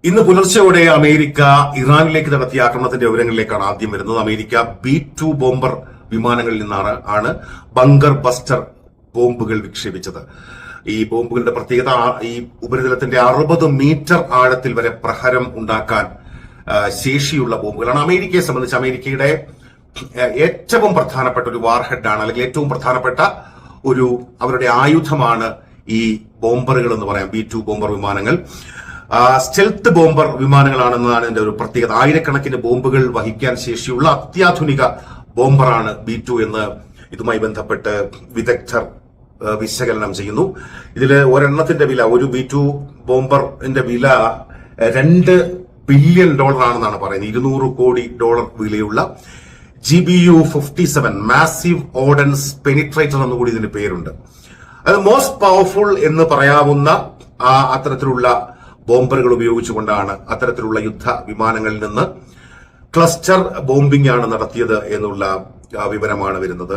ഇന്ന് പുലർച്ചെയോടെ അമേരിക്ക ഇറാനിലേക്ക് നടത്തിയ ആക്രമണത്തിന്റെ വിവരങ്ങളിലേക്കാണ് ആദ്യം വരുന്നത്. അമേരിക്ക B-2 ബോംബർ വിമാനങ്ങളിൽ നിന്നാണ് ബങ്കർ ബസ്റ്റർ ബോംബുകൾ വിക്ഷേപിച്ചത്. ഈ ബോംബുകളുടെ പ്രത്യേകത ഈ ഉപരിതലത്തിന്റെ 60 മീറ്റർ ആഴത്തിൽ വരെ പ്രഹരം ഉണ്ടാക്കാൻ ശേഷിയുള്ള ബോംബുകളാണ്. അമേരിക്കയെ സംബന്ധിച്ച് അമേരിക്കയുടെ ഏറ്റവും പ്രധാനപ്പെട്ട ഒരു വാർഹെഡാണ്, അല്ലെങ്കിൽ ഏറ്റവും പ്രധാനപ്പെട്ട ഒരു അവരുടെ ആയുധമാണ് ഈ ബോംബറുകൾ എന്ന് പറയാം. B-2 ബോംബർ വിമാനങ്ങൾ സ്റ്റെൽത്ത് ബോംബർ വിമാനങ്ങളാണെന്നതാണ് ഇതിന്റെ ഒരു പ്രത്യേകത. ആയിരക്കണക്കിന് ബോംബുകൾ വഹിക്കാൻ ശേഷിയുള്ള അത്യാധുനിക ബോംബറാണ് B-2 എന്ന് ഇതുമായി ബന്ധപ്പെട്ട് വിദഗ്ധർ വിശകലനം ചെയ്യുന്നു. ഇതില് ഒരെണ്ണത്തിന്റെ വില, ഒരു B-2 ബോംബറിന്റെ വില $2 ബില്യൺ ആണെന്നാണ് പറയുന്നത്. $200 കോടി വിലയുള്ള GBU-57 മാസീവ് ഓർഡൻസ് പെനിട്രേറ്റർ എന്നുകൂടി ഇതിന് പേരുണ്ട്. അത് മോസ്റ്റ് പവർഫുൾ എന്ന് പറയാവുന്ന അത്തരത്തിലുള്ള ബോംബറുകൾ ഉപയോഗിച്ചുകൊണ്ടാണ് അത്തരത്തിലുള്ള യുദ്ധ വിമാനങ്ങളിൽ നിന്ന് ക്ലസ്റ്റർ ബോംബിംഗ് ആണ് നടത്തിയത് എന്നുള്ള വിവരമാണ് വരുന്നത്.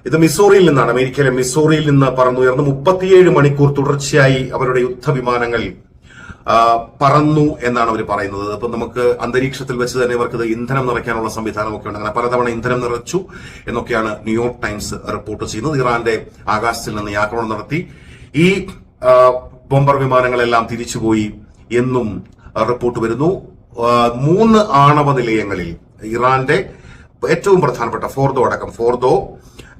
ഇത് മിസോറിയിൽ നിന്നാണ്, അമേരിക്കയിലെ മിസോറിയിൽ നിന്ന് പറന്നുയർന്ന് 37 മണിക്കൂർ തുടർച്ചയായി അവരുടെ യുദ്ധവിമാനങ്ങൾ പറന്നു എന്നാണ് അവർ പറയുന്നത്. അപ്പൊ നമുക്ക് അന്തരീക്ഷത്തിൽ വെച്ച് തന്നെ ഇവർക്ക് ഇന്ധനം നിറയ്ക്കാനുള്ള സംവിധാനമൊക്കെ ഉണ്ട്. അങ്ങനെ പലതവണ ഇന്ധനം നിറച്ചു എന്നൊക്കെയാണ് ന്യൂയോർക്ക് ടൈംസ് റിപ്പോർട്ട് ചെയ്യുന്നത്. ഇറാന്റെ ആകാശത്തിൽ നിന്ന് ആക്രമണം നടത്തി ഈ ബോംബർ വിമാനങ്ങളെല്ലാം തിരിച്ചുപോയി എന്നും റിപ്പോർട്ട് വരുന്നു. 3 ആണവ നിലയങ്ങളിൽ ഇറാന്റെ ഏറ്റവും പ്രധാനപ്പെട്ട ഫോർദോ,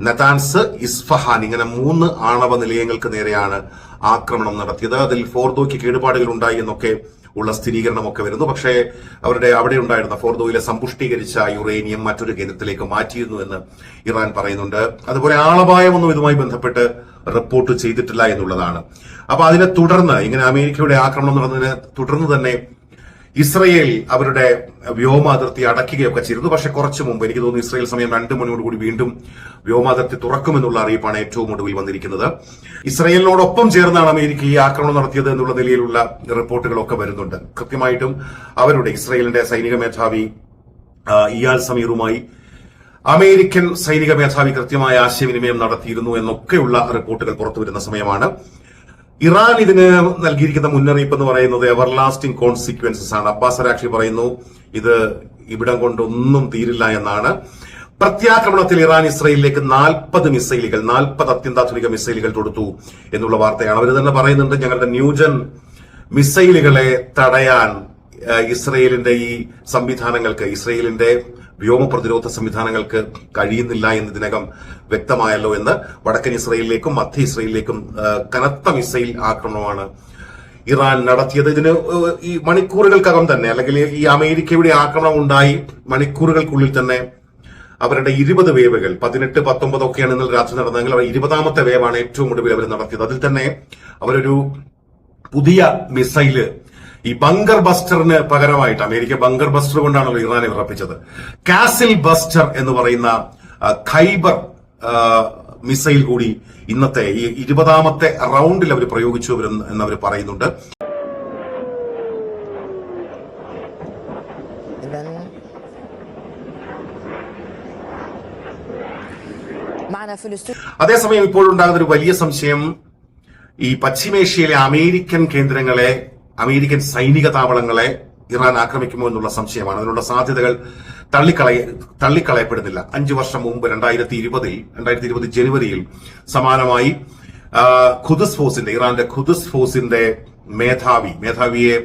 നതാൻസ്, ഇസ്ഫഹാൻ, ഇങ്ങനെ 3 ആണവ നിലയങ്ങൾക്ക് നേരെയാണ് ആക്രമണം നടത്തിയത്. അതിൽ ഫോർദോയ്ക്ക് കേടുപാടുകൾ ഉണ്ടായി എന്നൊക്കെ ഉള്ള സ്ഥിരീകരണമൊക്കെ വരുന്നു. പക്ഷേ അവിടെ ഉണ്ടായിരുന്ന ഫോർദോയിലെ സമ്പുഷ്ടീകരിച്ച യുറേനിയം മറ്റൊരു കേന്ദ്രത്തിലേക്ക് മാറ്റിയിരുന്നു എന്ന് ഇറാൻ പറയുന്നുണ്ട്. അതുപോലെ ആളപായമൊന്നും ഇതുമായി ബന്ധപ്പെട്ട് റിപ്പോർട്ട് ചെയ്തിട്ടില്ല എന്നുള്ളതാണ്. അപ്പൊ അതിനെ തുടർന്ന്, ഇങ്ങനെ അമേരിക്കയുടെ ആക്രമണം നടന്നതിനെ തുടർന്ന് തന്നെ ഇസ്രയേൽ അവരുടെ വ്യോമാതിർത്തി അടയ്ക്കുകയൊക്കെ ചെയ്തിരുന്നു. പക്ഷെ കുറച്ചു മുമ്പ്, എനിക്ക് തോന്നുന്നു ഇസ്രയേൽ സമയം 2 മണിയോടുകൂടി വീണ്ടും വ്യോമാതിർത്തി തുറക്കുമെന്നുള്ള അറിയിപ്പാണ് ഏറ്റവും ഒടുവിൽ വന്നിരിക്കുന്നത്. ഇസ്രയേലിനോടൊപ്പം ചേർന്നാണ് അമേരിക്ക ഈ ആക്രമണം നടത്തിയത് എന്നുള്ള നിലയിലുള്ള റിപ്പോർട്ടുകളൊക്കെ വരുന്നുണ്ട്. കൃത്യമായിട്ടും അവരുടെ ഇസ്രയേലിന്റെ സൈനിക മേധാവി ഇയാൽ സമീറുമായി അമേരിക്കൻ സൈനിക മേധാവി കൃത്യമായ ആശയവിനിമയം നടത്തിയിരുന്നു എന്നൊക്കെയുള്ള റിപ്പോർട്ടുകൾ പുറത്തുവരുന്ന സമയമാണ്. ഇറാൻ ഇതിന് നൽകിയിരിക്കുന്ന മുന്നറിയിപ്പ് എന്ന് പറയുന്നത് എവർലാസ്റ്റിംഗ് കോൺസിക്വൻസസ് ആണ്. അബ്ബാസ് അരാഖ്ചി പറയുന്നു ഇത് ഇവിടം കൊണ്ടൊന്നും തീരില്ല എന്നാണ്. പ്രത്യാക്രമണത്തിൽ ഇറാൻ ഇസ്രയേലിലേക്ക് 40 അത്യന്താധുനിക മിസൈലുകൾ തൊടുത്തു എന്നുള്ള വാർത്തയാണ്. അവർ തന്നെ പറയുന്നുണ്ട്, ഞങ്ങളുടെ ന്യൂജൻ മിസൈലുകളെ തടയാൻ ഇസ്രയേലിന്റെ ഈ സംവിധാനങ്ങൾക്ക്, ഇസ്രയേലിന്റെ വ്യോമ പ്രതിരോധ സംവിധാനങ്ങൾക്ക് കഴിയുന്നില്ല എന്ന് ഇതിനകം വ്യക്തമായല്ലോ എന്ന്. വടക്കൻ ഇസ്രയേലിലേക്കും മധ്യ ഇസ്രയേലിലേക്കും കനത്ത മിസൈൽ ആക്രമണമാണ് ഇറാൻ നടത്തിയത്. ഇതിന് ഈ മണിക്കൂറുകൾക്കകം തന്നെ, അല്ലെങ്കിൽ ഈ അമേരിക്കയുടെ ആക്രമണം ഉണ്ടായി മണിക്കൂറുകൾക്കുള്ളിൽ തന്നെ അവരുടെ 20 വേവുകൾ, 18, 19 ഒക്കെയാണ് ഇന്നലെ രാത്രി നടന്നതെങ്കിൽ അവർ 20ാമത്തെ വേവാണ് ഏറ്റവും ഒടുവിൽ അവർ നടത്തിയത്. അതിൽ തന്നെ അവരൊരു പുതിയ മിസൈല്, ഈ ബങ്കർ ബസ്റ്ററിന് പകരമായിട്ട്, അമേരിക്ക ബങ്കർ ബസ്റ്റർ കൊണ്ടാണല്ലോ ഇറാനെ വിറപ്പിച്ചത്, കാസിൽ ബസ്റ്റർ എന്ന് പറയുന്ന ഖൈബർ മിസൈൽ കൂടി ഇന്നത്തെ ഈ 20ാമത്തെ റൗണ്ടിൽ അവർ പ്രയോഗിച്ചു എന്നവർ പറയുന്നുണ്ട്. അതേസമയം ഇപ്പോഴുണ്ടാകുന്ന ഒരു വലിയ സംശയം, ഈ പശ്ചിമേഷ്യയിലെ അമേരിക്കൻ കേന്ദ്രങ്ങളെ, അമേരിക്കൻ സൈനിക താവളങ്ങളെ ഇറാൻ ആക്രമിക്കുമോ എന്നുള്ള സംശയമാണ്. അതിനുള്ള സാധ്യതകൾ തള്ളിക്കളയപ്പെടുന്നില്ല. 5 വർഷം മുമ്പ് 2020 ജനുവരിയിൽ സമാനമായി ഖുദ്സ് ഫോഴ്സിന്റെ, ഇറാന്റെ ഖുദ്സ് ഫോഴ്സിന്റെ മേധാവിയെ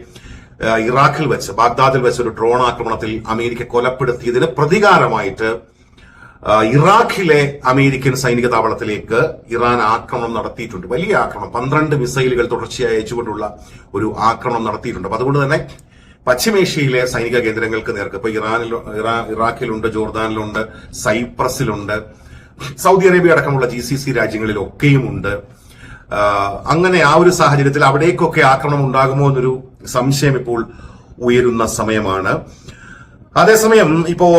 ഇറാഖിൽ വെച്ച്, ബാഗ്ദാദിൽ വെച്ച് ഒരു ഡ്രോൺ ആക്രമണത്തിൽ അമേരിക്ക കൊലപ്പെടുത്തിയതിന് പ്രതികാരമായിട്ട് ഇറാഖിലെ അമേരിക്കൻ സൈനിക താവളത്തിലേക്ക് ഇറാൻ ആക്രമണം നടത്തിയിട്ടുണ്ട്. വലിയ ആക്രമണം, 12 മിസൈലുകൾ തുടർച്ചയായി അയച്ചുകൊണ്ടുള്ള ഒരു ആക്രമണം നടത്തിയിട്ടുണ്ട്. അപ്പൊ അതുകൊണ്ട് തന്നെ പശ്ചിമേഷ്യയിലെ സൈനിക കേന്ദ്രങ്ങൾക്ക് നേർക്ക്, ഇപ്പൊ ഇറാഖിലുണ്ട്, ജോർദാനിലുണ്ട്, സൈപ്രസിലുണ്ട്, സൗദി അറേബ്യ അടക്കമുള്ള GCC രാജ്യങ്ങളിലൊക്കെയും ഉണ്ട്. അങ്ങനെ ആ ഒരു സാഹചര്യത്തിൽ അവിടേക്കൊക്കെ ആക്രമണം ഉണ്ടാകുമോ എന്നൊരു സംശയം ഇപ്പോൾ ഉയരുന്ന സമയമാണ്. അതേസമയം ഇപ്പോ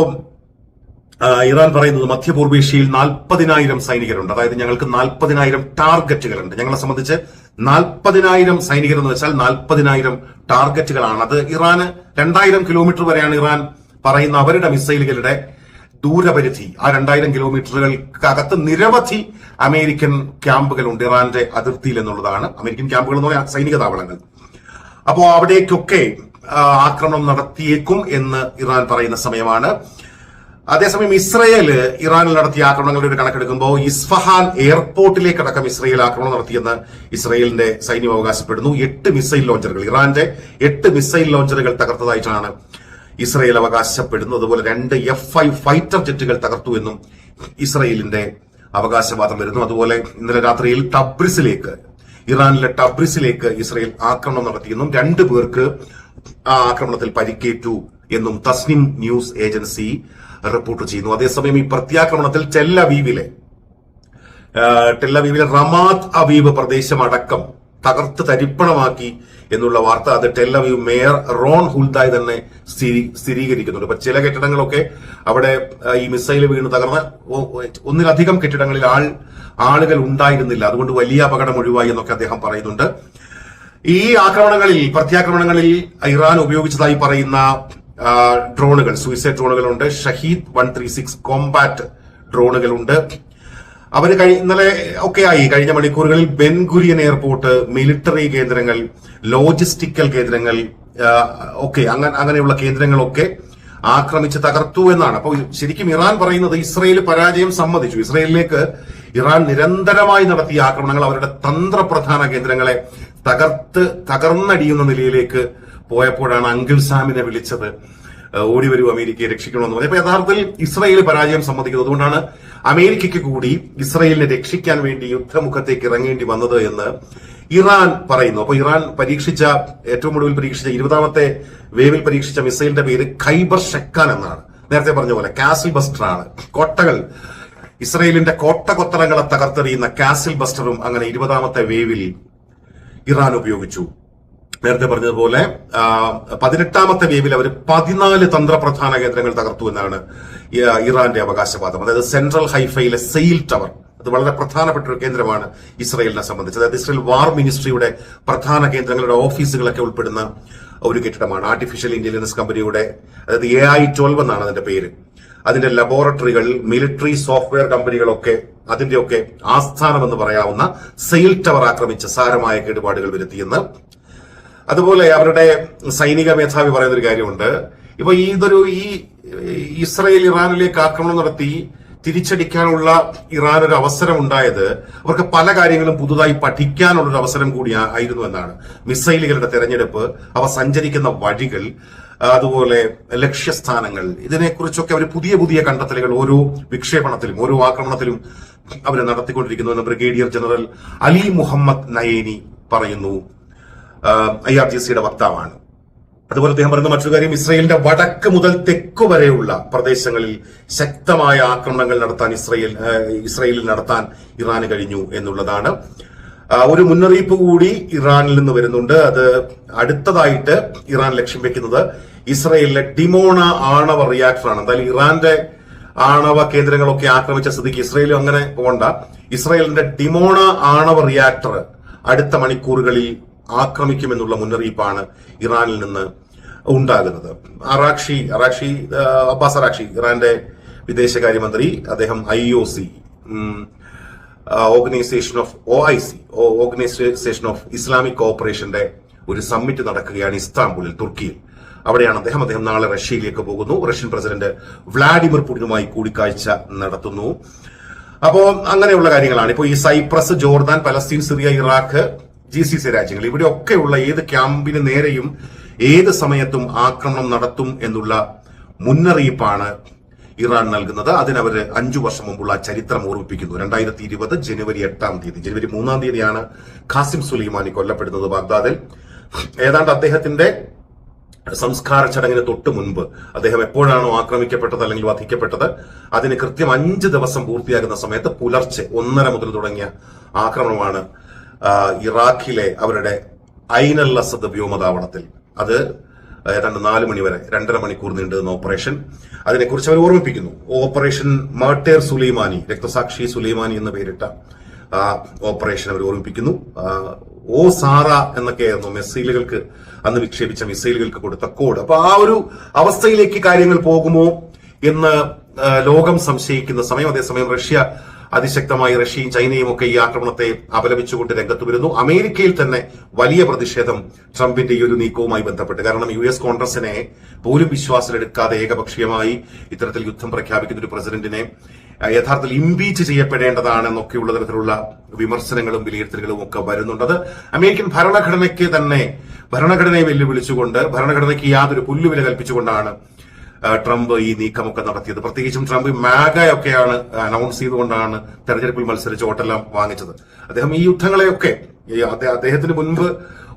ഇറാൻ പറയുന്നത് മധ്യപൂർവേഷ്യയിൽ 40,000 സൈനികരുണ്ട്. അതായത് ഞങ്ങൾക്ക് 40,000 ടാർഗറ്റുകളുണ്ട്. ഞങ്ങളെ സംബന്ധിച്ച് 40,000 സൈനികർ എന്ന് വെച്ചാൽ 40,000 ടാർഗറ്റുകളാണ്. അത് ഇറാന് 2000 കിലോമീറ്റർ വരെയാണ് ഇറാൻ പറയുന്ന അവരുടെ മിസൈലുകളുടെ ദൂരപരിധി. ആ 2000 കിലോമീറ്ററുകൾക്കകത്ത് നിരവധി അമേരിക്കൻ ക്യാമ്പുകളുണ്ട് ഇറാന്റെ അതിർത്തിയിൽ എന്നുള്ളതാണ്. അമേരിക്കൻ ക്യാമ്പുകൾ എന്ന് പറഞ്ഞാൽ സൈനിക താവളങ്ങൾ. അപ്പോ അവിടേക്കൊക്കെ ആക്രമണം നടത്തിയേക്കും എന്ന് ഇറാൻ പറയുന്ന സമയമാണ്. അതേസമയം ഇസ്രയേൽ ഇറാനിൽ നടത്തിയ ആക്രമണങ്ങളുടെ ഒരു കണക്കെടുക്കുമ്പോൾ ഇസ്ഫഹാൻ എയർപോർട്ടിലേക്കടക്കം ഇസ്രയേൽ ആക്രമണം നടത്തിയെന്ന് ഇസ്രയേലിന്റെ സൈന്യം അവകാശപ്പെടുന്നു. 8 മിസൈൽ ലോഞ്ചറുകൾ, ഇറാന്റെ 8 മിസൈൽ ലോഞ്ചറുകൾ തകർത്തതായിട്ടാണ് ഇസ്രയേൽ അവകാശപ്പെടുന്നത്. അതുപോലെ 2 F-5 ഫൈറ്റർ ജെറ്റുകൾ തകർത്തു എന്നും ഇസ്രയേലിന്റെ അവകാശവാദം വരുന്നു. അതുപോലെ ഇന്നലെ രാത്രിയിൽ ഇറാനിലെ ടബ്രിസിലേക്ക് ഇസ്രയേൽ ആക്രമണം നടത്തിയെന്നും 2 പേർക്ക് ആ ആക്രമണത്തിൽ പരിക്കേറ്റു എന്നും തസ്നിം ന്യൂസ് ഏജൻസി റിപ്പോർട്ട് ചെയ്യുന്നു. അതേസമയം ഈ പ്രത്യാക്രമണത്തിൽ ടെല്ലവീവിലെ റമാത്ത് അവീവ് പ്രദേശമടക്കം തകർത്ത് തരിപ്പണമാക്കി എന്നുള്ള വാർത്ത അത് ടെല്ലവീവ് മേയർ റോൺ ഹുൽദായ് തന്നെ സ്ഥിരീകരിക്കുന്നുണ്ട്. ഇപ്പൊ ചില കെട്ടിടങ്ങളൊക്കെ അവിടെ ഈ മിസൈൽ വീണ് തകർന്ന ഒന്നിലധികം കെട്ടിടങ്ങളിൽ ആളുകൾ ഉണ്ടായിരുന്നില്ല, അതുകൊണ്ട് വലിയ അപകടം ഒഴിവായി എന്നൊക്കെ അദ്ദേഹം പറയുന്നുണ്ട്. ഈ പ്രത്യാക്രമണങ്ങളിൽ ഇറാൻ ഉപയോഗിച്ചതായി പറയുന്ന ഡ്രോണുകൾ, സൂയിസൈഡ് ഡ്രോണുകളുണ്ട്, ഷഹീദ് 136 കോമ്പാറ്റ് ഡ്രോണുകളുണ്ട്. അവര് ഇന്നലെ കഴിഞ്ഞ മണിക്കൂറുകളിൽ ബെൻഗുരിയൻ എയർപോർട്ട്, മിലിറ്ററി കേന്ദ്രങ്ങൾ, ലോജിസ്റ്റിക്കൽ കേന്ദ്രങ്ങൾ അങ്ങനെയുള്ള കേന്ദ്രങ്ങളൊക്കെ ആക്രമിച്ച് തകർത്തു എന്നാണ്. അപ്പോൾ ശരിക്കും ഇറാൻ പറയുന്നത് ഇസ്രയേൽ പരാജയം സമ്മതിച്ചു. ഇസ്രയേലിലേക്ക് ഇറാൻ നിരന്തരമായി നടത്തിയ ആക്രമണങ്ങൾ അവരുടെ തന്ത്രപ്രധാന കേന്ദ്രങ്ങളെ തകർന്നടിയുന്ന നിലയിലേക്ക് പോയപ്പോഴാണ് അങ്കിൾ സാമിനെ വിളിച്ചത്, ഓടി വരൂ അമേരിക്കയെ രക്ഷിക്കണമെന്ന് പറഞ്ഞു. അപ്പൊ യഥാർത്ഥത്തിൽ ഇസ്രയേൽ പരാജയം സമ്മതിക്കുന്നത്. അതുകൊണ്ടാണ് അമേരിക്കയ്ക്ക് കൂടി ഇസ്രയേലിനെ രക്ഷിക്കാൻ വേണ്ടി യുദ്ധമുഖത്തേക്ക് ഇറങ്ങേണ്ടി വന്നത് എന്ന് ഇറാൻ പറയുന്നു. അപ്പൊ ഇറാൻ ഏറ്റവും ഒടുവിൽ പരീക്ഷിച്ച 20ാമത്തെ വേവിൽ പരീക്ഷിച്ച മിസൈലിന്റെ പേര് ഖൈബർ ഷെക്കാൻ എന്നാണ്. നേരത്തെ പറഞ്ഞ പോലെ കാസിൽ ബസ്റ്റർ ആണ്. ഇസ്രയേലിന്റെ കൊത്തളങ്ങളെ തകർത്തെറിയുന്ന കാസിൽ ബസ്റ്ററും അങ്ങനെ 20ാമത്തെ വേവിൽ ഇറാൻ ഉപയോഗിച്ചു. നേരത്തെ പറഞ്ഞതുപോലെ 18ാമത്തെ വേവിൽ അവർ 14 തന്ത്രപ്രധാന കേന്ദ്രങ്ങൾ തകർത്തു എന്നാണ് ഇറാന്റെ അവകാശവാദം. അതായത് സെൻട്രൽ ഹൈഫയിലെ സെയിൽ ടവർ, അത് വളരെ പ്രധാനപ്പെട്ട ഒരു കേന്ദ്രമാണ് ഇസ്രയേലിനെ സംബന്ധിച്ച്. അതായത് ഇസ്രയേൽ വാർ മിനിസ്ട്രിയുടെ പ്രധാന കേന്ദ്രങ്ങളുടെ ഓഫീസുകളൊക്കെ ഉൾപ്പെടുന്ന ഒരു കെട്ടിടമാണ്. ആർട്ടിഫിഷ്യൽ ഇന്റലിജൻസ് കമ്പനിയുടെ, അതായത് AI-12 എന്നാണ് അതിന്റെ പേര്. അതിന്റെ ലബോറട്ടറികൾ, മിലിറ്ററി സോഫ്റ്റ്വെയർ കമ്പനികളൊക്കെ അതിന്റെയൊക്കെ ആസ്ഥാനമെന്ന് പറയാവുന്ന സെയിൽ ടവർ ആക്രമിച്ച് സാരമായ കേടുപാടുകൾ വരുത്തിയെന്ന്. അതുപോലെ അവരുടെ സൈനിക മേധാവി പറയുന്നൊരു കാര്യമുണ്ട്. ഇപ്പൊ ഈ ഇസ്രയേൽ ഇറാനിലേക്ക് ആക്രമണം നടത്തി തിരിച്ചടിക്കാനുള്ള ഇറാൻ ഒരു അവസരം ഉണ്ടായത് അവർക്ക് പല കാര്യങ്ങളും പുതുതായി പഠിക്കാനുള്ള ഒരു അവസരം കൂടി ആയിരുന്നു എന്നാണ്. മിസൈലുകളുടെ തെരഞ്ഞെടുപ്പ്, അവ സഞ്ചരിക്കുന്ന വഴികൾ, അതുപോലെ ലക്ഷ്യസ്ഥാനങ്ങൾ, ഇതിനെക്കുറിച്ചൊക്കെ അവർ പുതിയ കണ്ടെത്തലുകൾ ഓരോ വിക്ഷേപണത്തിലും ഓരോ ആക്രമണത്തിലും അവർ നടത്തിക്കൊണ്ടിരിക്കുന്നുവെന്ന് ബ്രിഗേഡിയർ ജനറൽ അലി മുഹമ്മദ് നയേനി പറയുന്നു. IRGCയുടെ വക്താവാണ്. അതുപോലെ അദ്ദേഹം പറയുന്ന മറ്റൊരു കാര്യം, ഇസ്രയേലിന്റെ വടക്ക് മുതൽ തെക്കു വരെയുള്ള പ്രദേശങ്ങളിൽ ശക്തമായ ആക്രമണങ്ങൾ നടത്താൻ ഇസ്രയേലിൽ നടത്താൻ ഇറാന് കഴിഞ്ഞു എന്നുള്ളതാണ്. ഒരു മുന്നറിയിപ്പ് കൂടി ഇറാനിൽ നിന്ന് വരുന്നുണ്ട്. അത് അടുത്തതായിട്ട് ഇറാൻ ലക്ഷ്യം വെക്കുന്നത് ഇസ്രയേലിലെ ഡിമോണ ആണവ റിയാക്ടറാണ്. എന്തായാലും ഇറാന്റെ ആണവ കേന്ദ്രങ്ങളൊക്കെ ആക്രമിച്ച സ്ഥിതിക്ക് ഇസ്രയേലും അങ്ങനെ പോകണ്ട. ഇസ്രയേലിന്റെ ഡിമോണ ആണവ റിയാക്ടർ അടുത്ത മണിക്കൂറുകളിൽ ആക്രമിക്കുമെന്നുള്ള മുന്നറിയിപ്പാണ് ഇറാനിൽ നിന്ന് ഉണ്ടാകുന്നത്. അബ്ബാസ് അറാഖ്ചി, ഇറാന്റെ വിദേശകാര്യമന്ത്രി, അദ്ദേഹം IOC ഓർഗനൈസേഷൻ ഓഫ് ഇസ്ലാമിക് കോഓപ്പറേഷന്റെ ഒരു സമ്മിറ്റ് നടക്കുകയാണ് ഇസ്താംബുളിൽ, തുർക്കിയിൽ. അവിടെയാണ് അദ്ദേഹം നാളെ റഷ്യയിലേക്ക് പോകുന്നു. റഷ്യൻ പ്രസിഡന്റ് വ്ളാഡിമിർ പുടിനുമായി കൂടിക്കാഴ്ച നടത്തുന്നു. അപ്പോ അങ്ങനെയുള്ള കാര്യങ്ങളാണ്. ഇപ്പോൾ ഈ Cyprus, Jordan, Palestine, Syria, Iraq, GCC രാജ്യങ്ങൾ, ഇവിടെയൊക്കെയുള്ള ഏത് ക്യാമ്പിന് നേരെയും ഏത് സമയത്തും ആക്രമണം നടത്തും എന്നുള്ള മുന്നറിയിപ്പാണ് ഇറാൻ നൽകുന്നത്. അതിനവര് 5 വർഷം മുമ്പുള്ള ചരിത്രം ഓർമ്മിപ്പിക്കുന്നു. 2020 ജനുവരി 8-ാം തീയതി, ജനുവരി 3-ാം തീയതിയാണ് ഖാസിം സുലൈമാനി കൊല്ലപ്പെടുന്നത് ബാഗ്ദാദിൽ. ഏതാണ്ട് അദ്ദേഹത്തിന്റെ സംസ്കാര ചടങ്ങിന് തൊട്ട് മുൻപ് അദ്ദേഹം എപ്പോഴാണോ ആക്രമിക്കപ്പെട്ടത് അല്ലെങ്കിൽ വധിക്കപ്പെട്ടത് അതിന് കൃത്യം 5 ദിവസം പൂർത്തിയാകുന്ന സമയത്ത് പുലർച്ചെ 1:30 മുതൽ തുടങ്ങിയ ആക്രമണമാണ് ഇറാഖിലെ അവരുടെ ഐൻ അൽ അസദ് വ്യോമതാവളത്തിൽ. അത് ഏതാണ്ട് 4 മണി വരെ 2.5 മണിക്കൂർ നീണ്ടുന്ന ഓപ്പറേഷൻ. അതിനെക്കുറിച്ച് അവർ ഓർമ്മിപ്പിക്കുന്നു. ഓപ്പറേഷൻ മർട്ടേർ സുലൈമാനി, രക്തസാക്ഷി സുലൈമാനി എന്ന് പേരിട്ട ഓപ്പറേഷൻ അവർ ഓർമ്മിപ്പിക്കുന്നു. സാറ എന്നൊക്കെയായിരുന്നു മിസൈലുകൾക്ക്, അന്ന് വിക്ഷേപിച്ച മിസൈലുകൾക്ക് കൊടുത്ത കോഡ്. അപ്പൊ ആ ഒരു അവസ്ഥയിലേക്ക് കാര്യങ്ങൾ പോകുമോ എന്ന് ലോകം സംശയിക്കുന്ന സമയം, അതേസമയം റഷ്യ അതിശക്തമായി റഷ്യയും ചൈനയും ഒക്കെ ഈ ആക്രമണത്തെ അപലപിച്ചുകൊണ്ട് രംഗത്ത് വരുന്നു. അമേരിക്കയിൽ തന്നെ വലിയ പ്രതിഷേധം ട്രംപിന്റെ ഈ ഒരു നീക്കവുമായി ബന്ധപ്പെട്ട്. കാരണം US കോൺഗ്രസിനെ പോലും വിശ്വാസത്തിലെടുക്കാതെ ഏകപക്ഷീയമായി ഇത്തരത്തിൽ യുദ്ധം പ്രഖ്യാപിക്കുന്ന ഒരു പ്രസിഡന്റിനെ യഥാർത്ഥത്തിൽ ഇംപീച്ച് ചെയ്യപ്പെടേണ്ടതാണെന്നൊക്കെയുള്ള തരത്തിലുള്ള വിമർശനങ്ങളും വിലയിരുത്തലുകളും ഒക്കെ വരുന്നുണ്ട്. അത് അമേരിക്കൻ ഭരണഘടനയെ വെല്ലുവിളിച്ചുകൊണ്ട് ഭരണഘടനയ്ക്ക് യാതൊരു പുല്ലുവില കൽപ്പിച്ചുകൊണ്ടാണ് ട്രംപ് ഈ നീക്കമൊക്കെ നടത്തിയത്. പ്രത്യേകിച്ചും ട്രംപ് മാഗയൊക്കെയാണ് അനൗൺസ് ചെയ്തുകൊണ്ടാണ് തെരഞ്ഞെടുപ്പിൽ മത്സരിച്ച് വോട്ടെല്ലാം വാങ്ങിച്ചത്. അദ്ദേഹം ഈ യുദ്ധങ്ങളെയൊക്കെ അദ്ദേഹത്തിന് മുൻപ്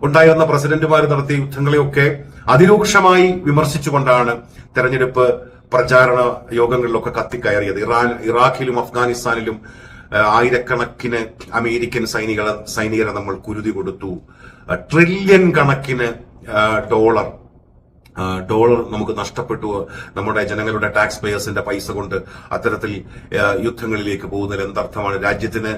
ഉണ്ടായിരുന്ന പ്രസിഡന്റുമാർ നടത്തിയ യുദ്ധങ്ങളെയൊക്കെ അതിരൂക്ഷമായി വിമർശിച്ചുകൊണ്ടാണ് തെരഞ്ഞെടുപ്പ് പ്രചാരണ യോഗങ്ങളിലൊക്കെ കത്തിക്കയറിയത്. ഇറാഖിലും അഫ്ഗാനിസ്ഥാനിലും ആയിരക്കണക്കിന് അമേരിക്കൻ സൈനികരെ നമ്മൾ കുരുതി കൊടുത്തു. ട്രില്യൺ കണക്കിന് ഡോളർ നമുക്ക് നഷ്ടപ്പെട്ടു. നമ്മുടെ ജനങ്ങളുടെ ടാക്സ് പേയേഴ്സിന്റെ പൈസ കൊണ്ട് അത്തരത്തിൽ യുദ്ധങ്ങളിലേക്ക് പോകുന്നതിൽ എന്തർത്ഥമാണ്? രാജ്യത്തിന്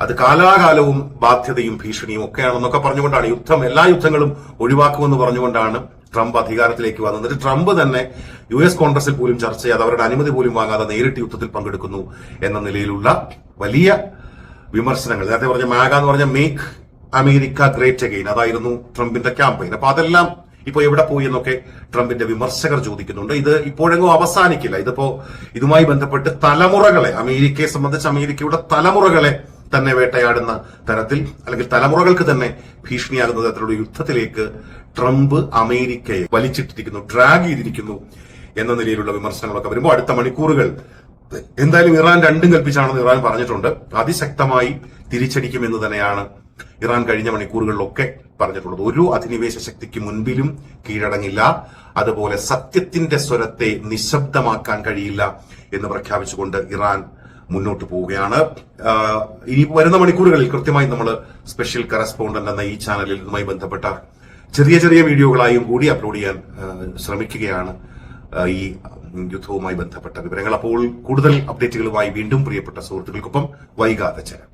അത് കാലാകാലവും ബാധ്യതയും ഭീഷണിയും ഒക്കെയാണെന്നൊക്കെ പറഞ്ഞുകൊണ്ടാണ് എല്ലാ യുദ്ധങ്ങളും ഒഴിവാക്കുമെന്ന് പറഞ്ഞുകൊണ്ടാണ് ട്രംപ് അധികാരത്തിലേക്ക് വന്നത്. എന്നിട്ട് ട്രംപ് തന്നെ US കോൺഗ്രസിൽ പോലും ചർച്ച ചെയ്യാതെ അവരുടെ അനുമതി പോലും വാങ്ങാതെ നേരിട്ട് യുദ്ധത്തിൽ പങ്കെടുക്കുന്നു എന്ന നിലയിലുള്ള വലിയ വിമർശനങ്ങൾ. നേരത്തെ പറഞ്ഞ മാഗ എന്ന് പറഞ്ഞ മേക്ക് അമേരിക്ക ഗ്രേറ്റ് അഗെയിൻ, അതായിരുന്നു ട്രംപിന്റെ ക്യാമ്പയിൻ. അപ്പൊ അതെല്ലാം ഇപ്പൊ എവിടെ പോയി എന്നൊക്കെ ട്രംപിന്റെ വിമർശകർ ചോദിക്കുന്നുണ്ട്. ഇത് ഇപ്പോഴെങ്ങും അവസാനിക്കില്ല. ഇതുമായി ബന്ധപ്പെട്ട് അമേരിക്കയെ സംബന്ധിച്ച് അമേരിക്കയുടെ തലമുറകളെ തന്നെ വേട്ടയാടുന്ന തരത്തിൽ, അല്ലെങ്കിൽ തലമുറകൾക്ക് തന്നെ ഭീഷണിയാകുന്ന തരത്തിലുള്ള യുദ്ധത്തിലേക്ക് ട്രംപ് അമേരിക്കയെ വലിച്ചിട്ടിരിക്കുന്നു, ഡ്രാഗ് ചെയ്തിരിക്കുന്നു എന്ന നിലയിലുള്ള വിമർശനങ്ങളൊക്കെ വരുമ്പോൾ അടുത്ത മണിക്കൂറുകൾ എന്തായാലും ഇറാൻ രണ്ടും കൽപ്പിച്ചാണെന്ന് ഇറാൻ പറഞ്ഞിട്ടുണ്ട്. അതിശക്തമായി തിരിച്ചടിക്കുമെന്ന് തന്നെയാണ് ഇറാൻ കഴിഞ്ഞ മണിക്കൂറുകളിലൊക്കെ പറഞ്ഞിട്ടുള്ളത്. ഒരു അധിനിവേശ ശക്തിക്ക് മുൻപിലും കീഴടങ്ങില്ല, അതുപോലെ സത്യത്തിന്റെ സ്വരത്തെ നിശബ്ദമാക്കാൻ കഴിയില്ല എന്ന് പ്രഖ്യാപിച്ചുകൊണ്ട് ഇറാൻ മുന്നോട്ട് പോവുകയാണ്. ഇനി വരുന്ന മണിക്കൂറുകളിൽ കൃത്യമായി നമ്മൾ സ്പെഷ്യൽ കറസ്പോണ്ടന്റ് എന്ന ഈ ചാനലിൽ ഇതുമായി ബന്ധപ്പെട്ട ചെറിയ ചെറിയ വീഡിയോകളായും കൂടി അപ്ലോഡ് ചെയ്യാൻ ശ്രമിക്കുകയാണ് ഈ യുദ്ധവുമായി ബന്ധപ്പെട്ട വിവരങ്ങൾ. അപ്പോൾ കൂടുതൽ അപ്ഡേറ്റുകളുമായി വീണ്ടും പ്രിയപ്പെട്ട സുഹൃത്തുക്കൾക്കൊപ്പം വൈകാതെ ചേരാം.